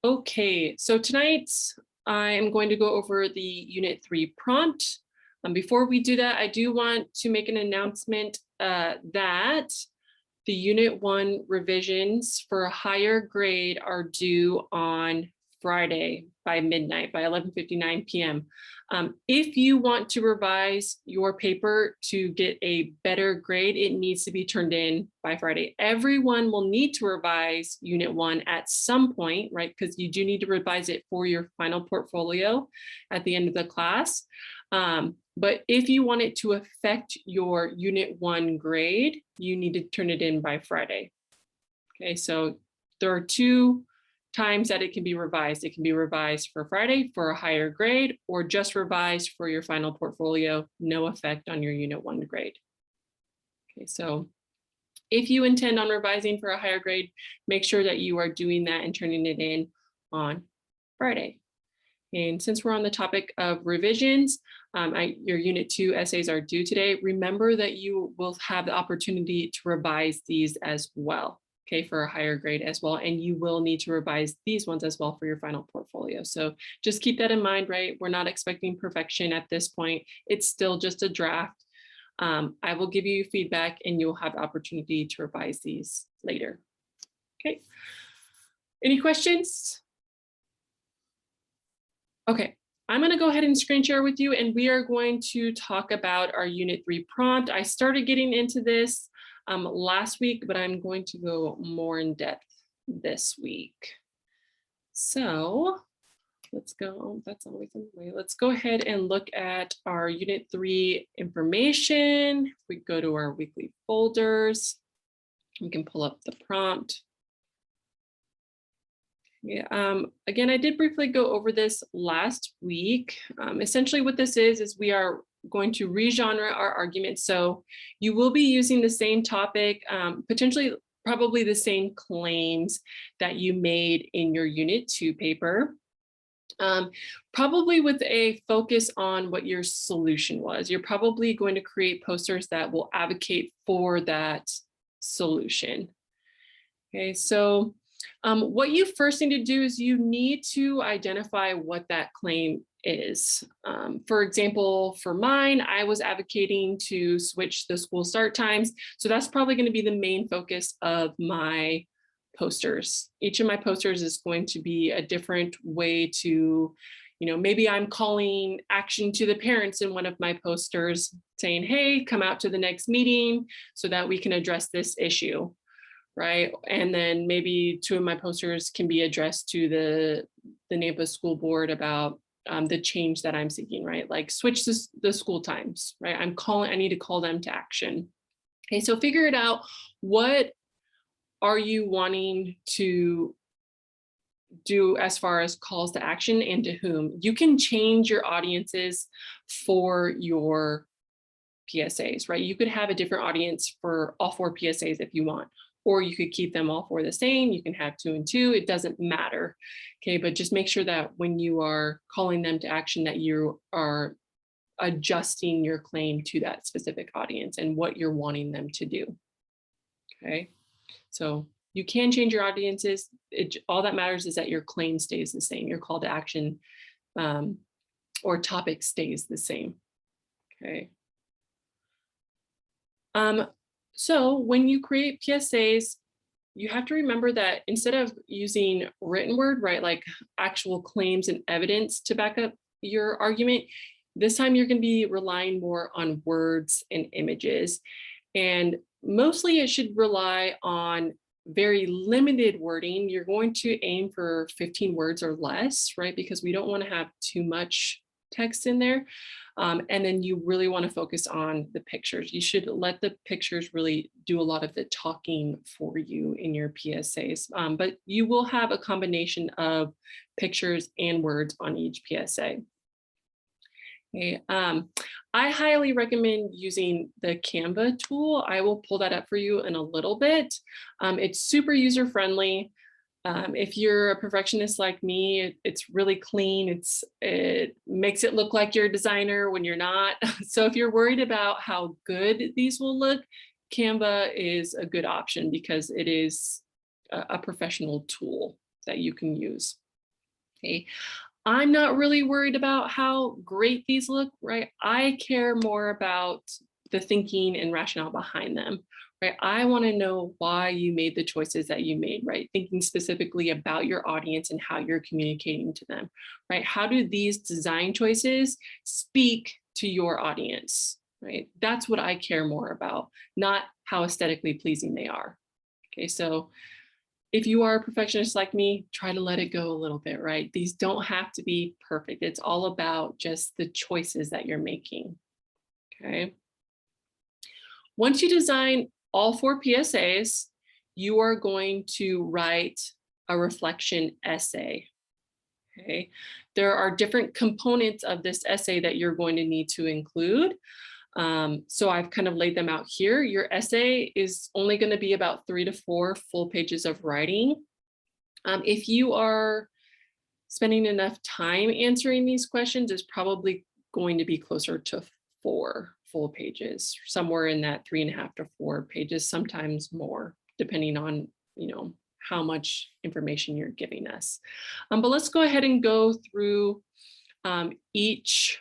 Okay, so tonight I am going to go over the Unit 3 prompt. Before we do that, I do want to make an announcement that the Unit 1 revisions for a higher grade are due on Friday by midnight, by 11:59 p.m. If you want to revise your paper to get a better grade, it needs to be turned in by Friday. Everyone will need to revise Unit 1 at some point, right? Because you do need to revise it for your final portfolio at the end of the class. But if you want it to affect your Unit 1 grade, you need to turn it in by Friday. Okay, so there are two times that it can be revised. It can be revised for Friday for a higher grade, or just revised for your final portfolio, no effect on your Unit 1 grade. Okay, so if you intend on revising for a higher grade, make sure that you are doing that and turning it in on Friday. And since we're on the topic of revisions, your Unit 2 essays are due today. Remember that you will have the opportunity to revise these as well, okay, for a higher grade as well. And you will need to revise these ones as well for your final portfolio. So just keep that in mind, right? We're not expecting perfection at this point. It's still just a draft. I will give you feedback and you'll have the opportunity to revise these later. Okay. Any questions? Okay, I'm going to go ahead and screen share with you, and we are going to talk about our Unit 3 prompt. I started getting into this last week, but I'm going to go more in depth this week. So let's go, that's always in the way. Let's go ahead and look at our Unit 3 information. We go to our weekly folders. We can pull up the prompt. Yeah, again, I did briefly go over this last week. Essentially what this is we are going to regenre our argument. So you will be using the same topic, potentially probably the same claims that you made in your Unit 2 paper. Probably with a focus on what your solution was. You're probably going to create posters that will advocate for that solution. Okay, so what you first need to do is you need to identify what that claim is. For example, for mine, I was advocating to switch the school start times. So that's probably going to be the main focus of my posters. Each of my posters is going to be a different way to, maybe I'm calling action to the parents in one of my posters saying, hey, come out to the next meeting so that we can address this issue. Right. And then maybe two of my posters can be addressed to the NAMPA school board about the change that I'm seeking, right? Like switch the school times, right? I need to call them to action. Okay, so figure it out. What are you wanting to do as far as calls to action and to whom? You can change your audiences for your PSAs, right? You could have a different audience for all 4 PSAs if you want. Or you could keep them all 4 the same. You can have 2 and 2. It doesn't matter. Okay, but just make sure that when you are calling them to action that you are adjusting your claim to that specific audience and what you're wanting them to do. Okay, so you can change your audiences. All that matters is that your claim stays the same. Your call to action or topic stays the same. Okay. So when you create PSAs, you have to remember that instead of using written word, right, like actual claims and evidence to back up your argument, this time you're going to be relying more on words and images. And mostly it should rely on very limited wording. You're going to aim for 15 words or less, right, because we don't want to have too much text in there. And then you really want to focus on the pictures. You should let the pictures really do a lot of the talking for you in your PSAs, but you will have a combination of pictures and words on each PSA. Okay. I highly recommend using the Canva tool. I will pull that up for you in a little bit. It's super user-friendly. If you're a perfectionist like me, it's really clean. It makes it look like you're a designer when you're not. So if you're worried about how good these will look, Canva is a good option because it is a professional tool that you can use. Okay. I'm not really worried about how great these look, right? I care more about the thinking and rationale behind them, right? I want to know why you made the choices that you made, right? Thinking specifically about your audience and how you're communicating to them, right? How do these design choices speak to your audience, right? That's what I care more about, not how aesthetically pleasing they are. Okay, so if you are a perfectionist like me, try to let it go a little bit, right? These don't have to be perfect. It's all about just the choices that you're making, okay? Once you design all 4 PSAs, you are going to write a reflection essay, okay? There are different components of this essay that you're going to need to include. So I've kind of laid them out here. Your essay is only going to be about 3 to 4 full pages of writing. If you are spending enough time answering these questions, it's probably going to be closer to 4 full pages, somewhere in that 3.5 to 4 pages, sometimes more, depending on, how much information you're giving us. But let's go ahead and go through each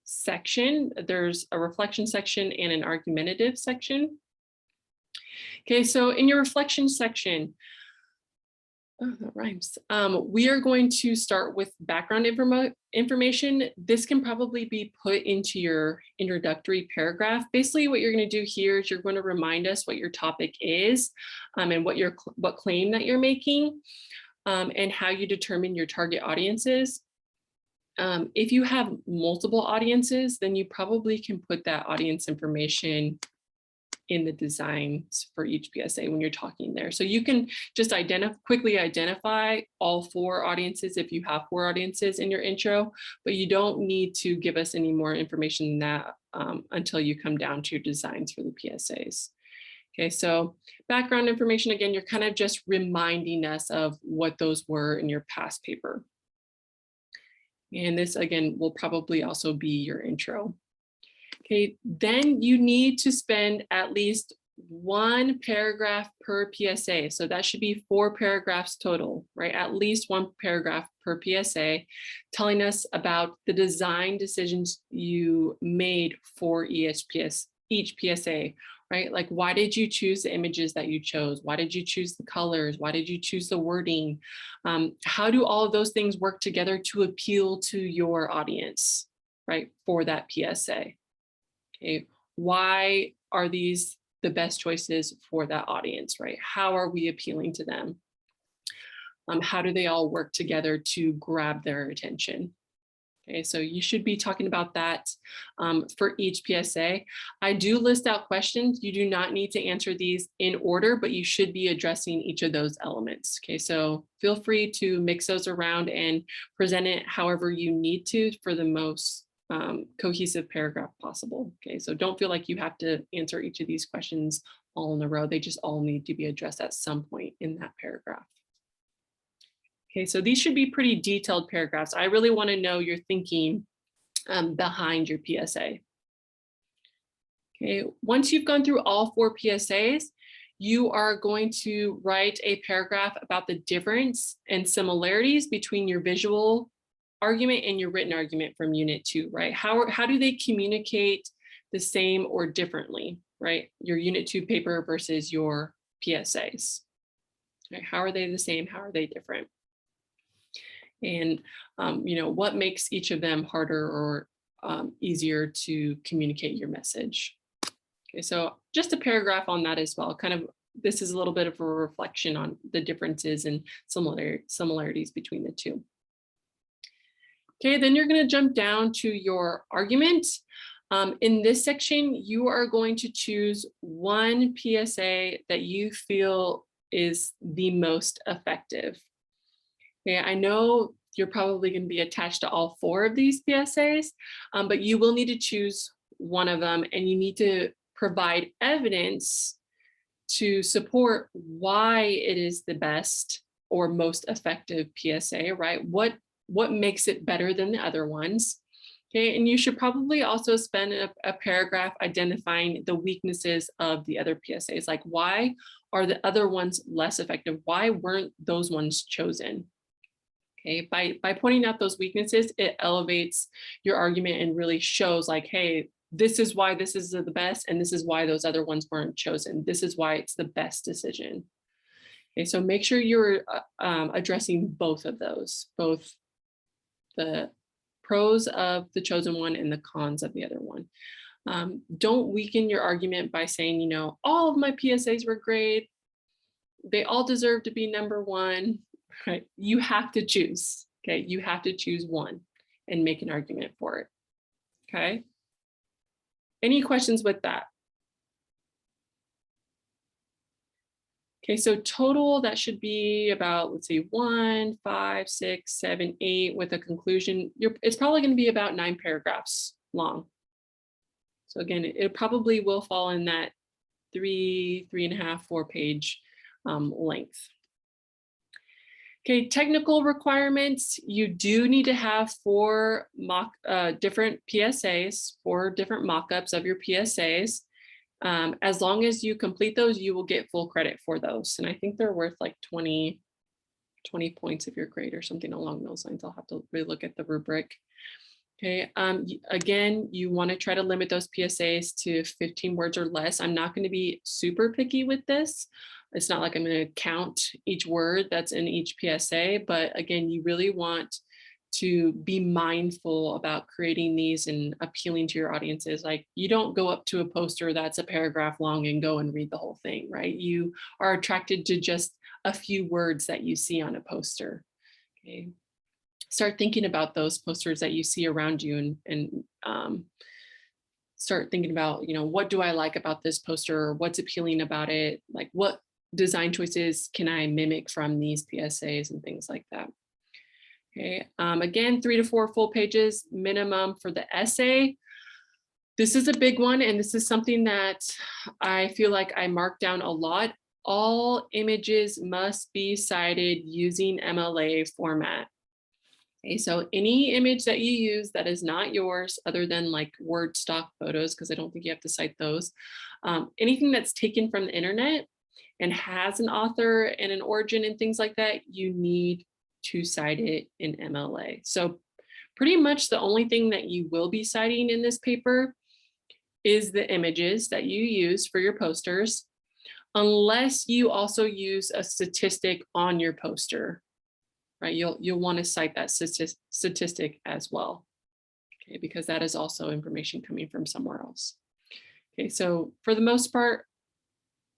section. There's a reflection section and an argumentative section. Okay, so in your reflection section, that rhymes. We are going to start with background information. This can probably be put into your introductory paragraph. Basically, what you're going to do here is you're going to remind us what your topic is, and what claim that you're making, and how you determine your target audiences. If you have multiple audiences, then you probably can put that audience information in the designs for each PSA when you're talking there. So you can just quickly identify all 4 audiences if you have 4 audiences in your intro, but you don't need to give us any more information than that until you come down to your designs for the PSAs. Okay, so background information, again, you're kind of just reminding us of what those were in your past paper. And this, again, will probably also be your intro. Okay, then you need to spend at least 1 paragraph per PSA. So that should be 4 paragraphs total, right? At least 1 paragraph per PSA, telling us about the design decisions you made for each PSA, right? Like, why did you choose the images that you chose? Why did you choose the colors? Why did you choose the wording? How do all of those things work together to appeal to your audience, right, for that PSA? Okay, why are these the best choices for that audience, right? How are we appealing to them? How do they all work together to grab their attention? Okay, so you should be talking about that for each PSA. I do list out questions. You do not need to answer these in order, but you should be addressing each of those elements. Okay, so feel free to mix those around and present it however you need to for the most cohesive paragraph possible. Okay, so don't feel like you have to answer each of these questions all in a row. They just all need to be addressed at some point in that paragraph. Okay, so these should be pretty detailed paragraphs. I really want to know your thinking behind your PSA. Okay, once you've gone through all 4 PSAs, you are going to write a paragraph about the difference and similarities between your visual argument and your written argument from Unit 2, right? How do they communicate the same or differently, right? Your Unit 2 paper versus your PSAs. Right? How are they the same? How are they different? And what makes each of them harder or easier to communicate your message? Okay, so just a paragraph on that as well. Kind of, this is a little bit of a reflection on the differences and similarities between the two. Okay, then you're going to jump down to your argument. In this section, you are going to choose 1 PSA that you feel is the most effective. Okay, I know you're probably going to be attached to all 4 of these PSAs, but you will need to choose one of them, and you need to provide evidence to support why it is the best or most effective PSA, right? What makes it better than the other ones? Okay, and you should probably also spend a paragraph identifying the weaknesses of the other PSAs, like why are the other ones less effective? Why weren't those ones chosen? Okay, by pointing out those weaknesses, it elevates your argument and really shows like, hey, this is why this is the best, and this is why those other ones weren't chosen. This is why it's the best decision. Okay, so make sure you're addressing both of those, both the pros of the chosen one and the cons of the other one. Don't weaken your argument by saying, you know, all of my PSAs were great. They all deserve to be number one, right? You have to choose, okay? You have to choose one and make an argument for it, okay? Any questions with that? Okay, so total, that should be about, let's see, 1, 5, 6, 7, 8 with a conclusion. It's probably going to be about 9 paragraphs long. So again, it probably will fall in that 3.5, 4 page length. Okay, technical requirements. You do need to have 4 different PSAs, 4 different mock-ups of your PSAs. As long as you complete those, you will get full credit for those. And I think they're worth like 20 points of your grade or something along those lines. I'll have to really look at the rubric. Okay, again, you want to try to limit those PSAs to 15 words or less. I'm not going to be super picky with this. It's not like I'm going to count each word that's in each PSA, but again, you really want to be mindful about creating these and appealing to your audiences. Like, you don't go up to a poster that's a paragraph long and go and read the whole thing, right? You are attracted to just a few words that you see on a poster. Okay. Start thinking about those posters that you see around you and start thinking about, you know, what do I like about this poster? What's appealing about it? Like, what design choices can I mimic from these PSAs and things like that? Okay, again, 3 to 4 full pages minimum for the essay. This is a big one, and this is something that I feel like I mark down a lot. All images must be cited using MLA format. Okay, so any image that you use that is not yours, other than like Word stock photos, because I don't think you have to cite those, anything that's taken from the internet and has an author and an origin and things like that, you need to cite it in MLA. So pretty much the only thing that you will be citing in this paper is the images that you use for your posters, unless you also use a statistic on your poster, right? You'll want to cite that statistic as well, okay, because that is also information coming from somewhere else. Okay, so for the most part,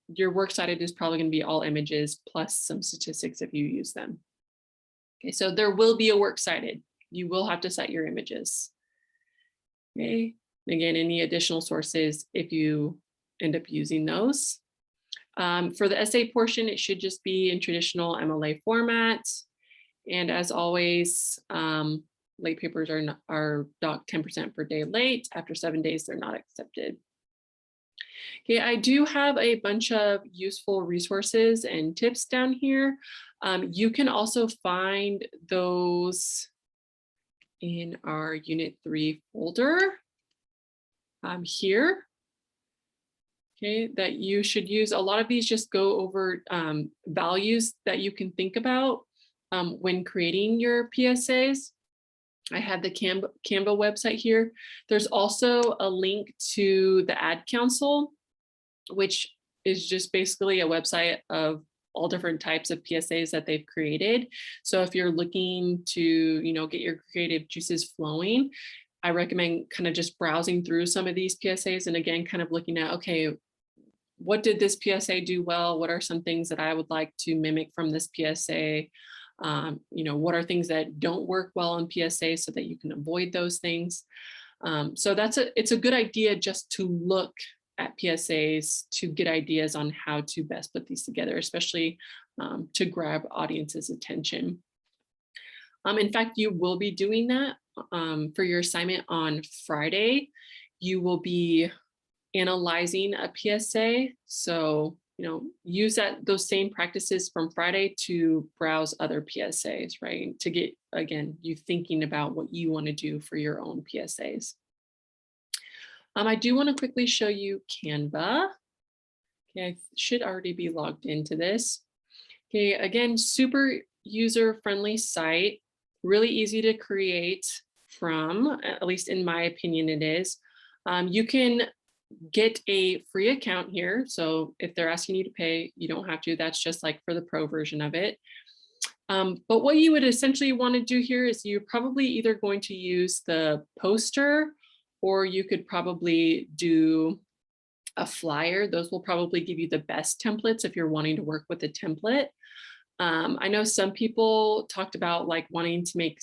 your works cited is probably going to be all images plus some statistics if you use them. Okay, so there will be a works cited. You will have to cite your images. Okay, again, any additional sources if you end up using those. For the essay portion, it should just be in traditional MLA format. And as always, late papers are docked 10% per day late. After 7 days, they're not accepted. Okay, I do have a bunch of useful resources and tips down here. You can also find those in our Unit 3 folder here. Okay, that you should use. A lot of these just go over values that you can think about when creating your PSAs. I have the Canva website here. There's also a link to the Ad Council, which is just basically a website of all different types of PSAs that they've created. So if you're looking to, you know, get your creative juices flowing, I recommend kind of just browsing through some of these PSAs and again, kind of looking at, okay, what did this PSA do well? What are some things that I would like to mimic from this PSA? You know, what are things that don't work well in PSA so that you can avoid those things? So it's a good idea just to look at PSAs to get ideas on how to best put these together, especially to grab audience's attention. In fact, you will be doing that for your assignment on Friday. You will be analyzing a PSA. So, you know, use those same practices from Friday to browse other PSAs, right? To get, again, you thinking about what you want to do for your own PSAs. I do want to quickly show you Canva. Okay, I should already be logged into this. Okay, again, super user-friendly site. really easy to create from, at least in my opinion it is. You can get a free account here. So if they're asking you to pay, you don't have to. That's just like for the pro version of it. But what you would essentially want to do here is you're probably either going to use the poster, or you could probably do a flyer. Those will probably give you the best templates if you're wanting to work with a template. I know some people talked about like wanting to make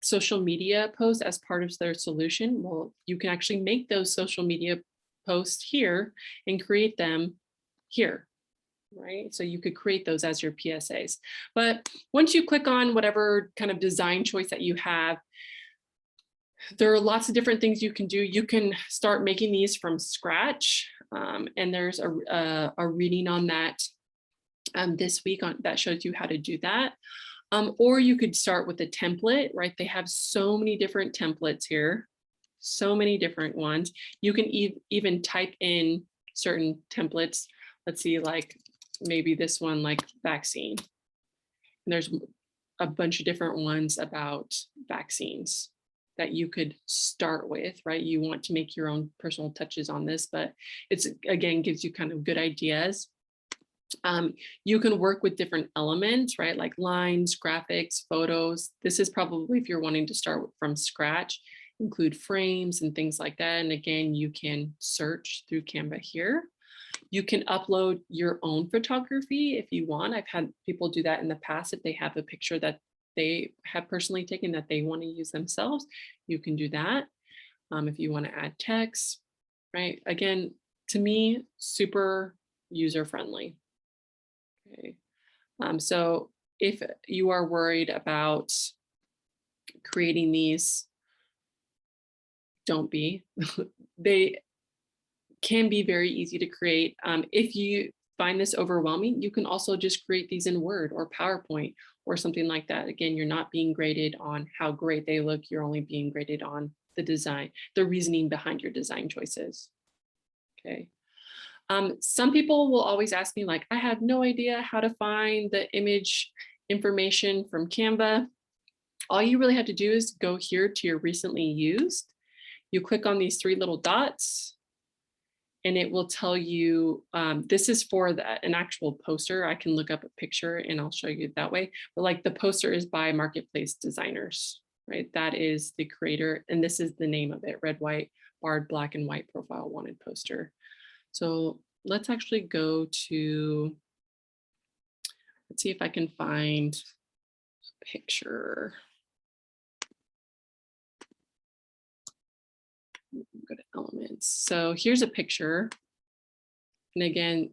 social media posts as part of their solution. Well, you can actually make those social media posts here and create them here, right? So you could create those as your PSAs. But once you click on whatever kind of design choice that you have, there are lots of different things you can do. You can start making these from scratch. And there's a reading on that this week that shows you how to do that. Or you could start with a template, right? They have so many different templates here, so many different ones. You can even type in certain templates. Let's see, like maybe this one, like vaccine. And there's a bunch of different ones about vaccines that you could start with, right? You want to make your own personal touches on this, but it's, again, gives you kind of good ideas. You can work with different elements, right? Like lines, graphics, photos. This is probably if you're wanting to start from scratch, include frames and things like that. And again, you can search through Canva here. You can upload your own photography if you want. I've had people do that in the past. If they have a picture that they have personally taken that they want to use themselves, you can do that. If you want to add text, right? Again, to me, super user-friendly. Okay. So if you are worried about creating these, don't be. They can be very easy to create. If you find this overwhelming, you can also just create these in Word or PowerPoint or something like that. Again, you're not being graded on how great they look. You're only being graded on the design, the reasoning behind your design choices. Okay. Some people will always ask me, like, I have no idea how to find the image information from Canva. All you really have to do is go here to your recently used. You click on these three little dots and it will tell you, this is for an actual poster. I can look up a picture and I'll show you that way. But like the poster is by Marketplace Designers, right? That is the creator. And this is the name of it, red, white, barred, black and white profile wanted poster. So let's actually go to, let's see if I can find a picture. Go to elements. So here's a picture. And again,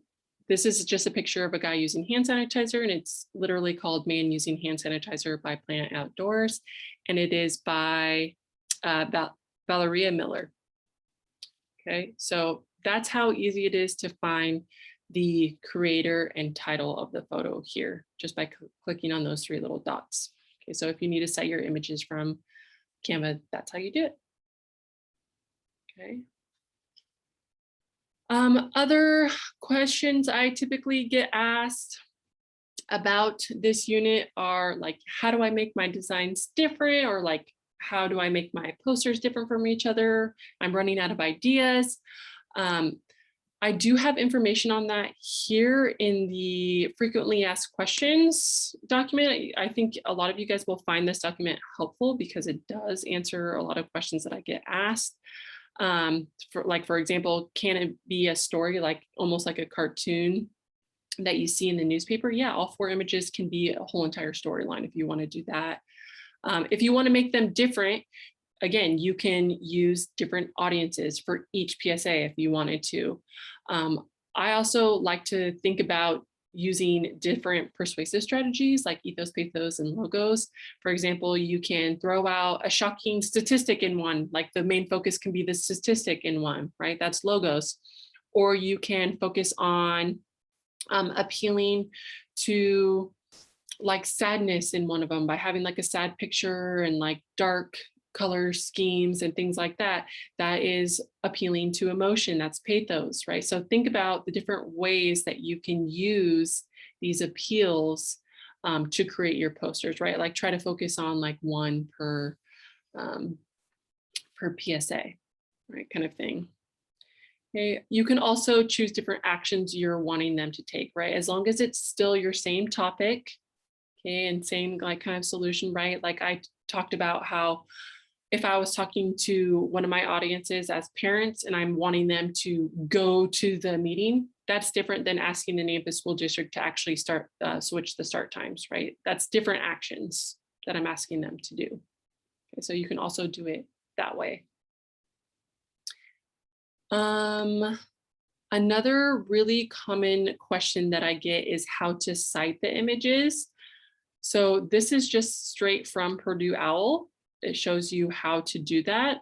this is just a picture of a guy using hand sanitizer, and it's literally called Man Using Hand Sanitizer by Planet Outdoors. And it is by Valeria Miller. Okay, so that's how easy it is to find the creator and title of the photo here, just by clicking on those three little dots. Okay, so if you need to set your images from Canva, that's how you do it. Okay. Other questions I typically get asked about this unit are like, how do I make my designs different? Or like, how do I make my posters different from each other? I'm running out of ideas. I do have information on that here in the frequently asked questions document. I think a lot of you guys will find this document helpful because it does answer a lot of questions that I get asked. For example, can it be a story like almost like a cartoon that you see in the newspaper? Yeah, all 4 images can be a whole entire storyline if you want to do that. If you want to make them different, again, you can use different audiences for each PSA if you wanted to. I also like to think about using different persuasive strategies like ethos, pathos, and logos. For example, you can throw out a shocking statistic in one, like the main focus can be the statistic in one, right? That's logos. Or you can focus on appealing to like sadness in one of them by having like a sad picture and like dark color schemes and things like that. That is appealing to emotion. That's pathos, right? So think about the different ways that you can use these appeals to create your posters, right? Like try to focus on like one per PSA, right? Kind of thing. Okay, you can also choose different actions you're wanting them to take, right? As long as it's still your same topic, okay, and same like kind of solution, right? Like I talked about how if I was talking to one of my audiences as parents and I'm wanting them to go to the meeting, that's different than asking the name of the school district to actually start, switch the start times, right? That's different actions that I'm asking them to do. Okay, so you can also do it that way. Another really common question that I get is how to cite the images. So this is just straight from Purdue OWL. It shows you how to do that.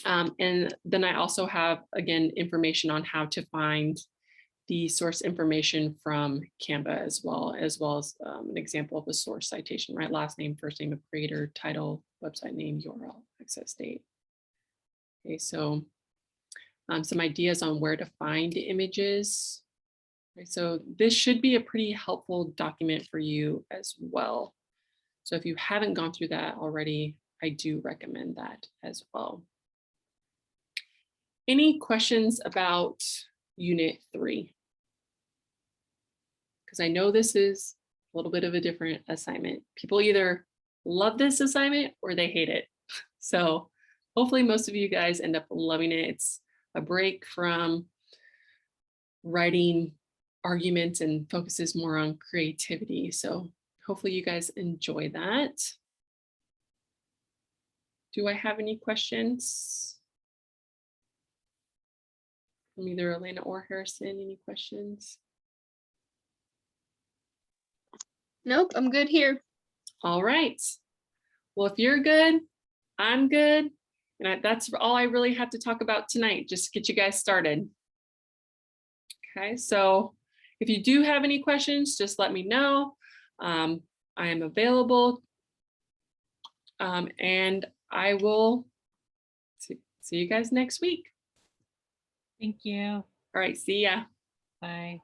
And then I also have, again, information on how to find the source information from Canva as well as an example of a source citation, right? Last name, first name of creator, title, website name, URL, access date. Okay, so some ideas on where to find images. Right, so this should be a pretty helpful document for you as well. So if you haven't gone through that already, I do recommend that as well. Any questions about Unit 3? Because I know this is a little bit of a different assignment. People either love this assignment or they hate it. So hopefully most of you guys end up loving it. It's a break from writing arguments and focuses more on creativity. So hopefully you guys enjoy that. Do I have any questions? From either Elena or Harrison, any questions? Nope, I'm good here. All right. Well, if you're good, I'm good. And that's all I really have to talk about tonight, just get you guys started. Okay, so if you do have any questions, just let me know. I am available. And I will see you guys next week. Thank you. All right, see ya. Bye.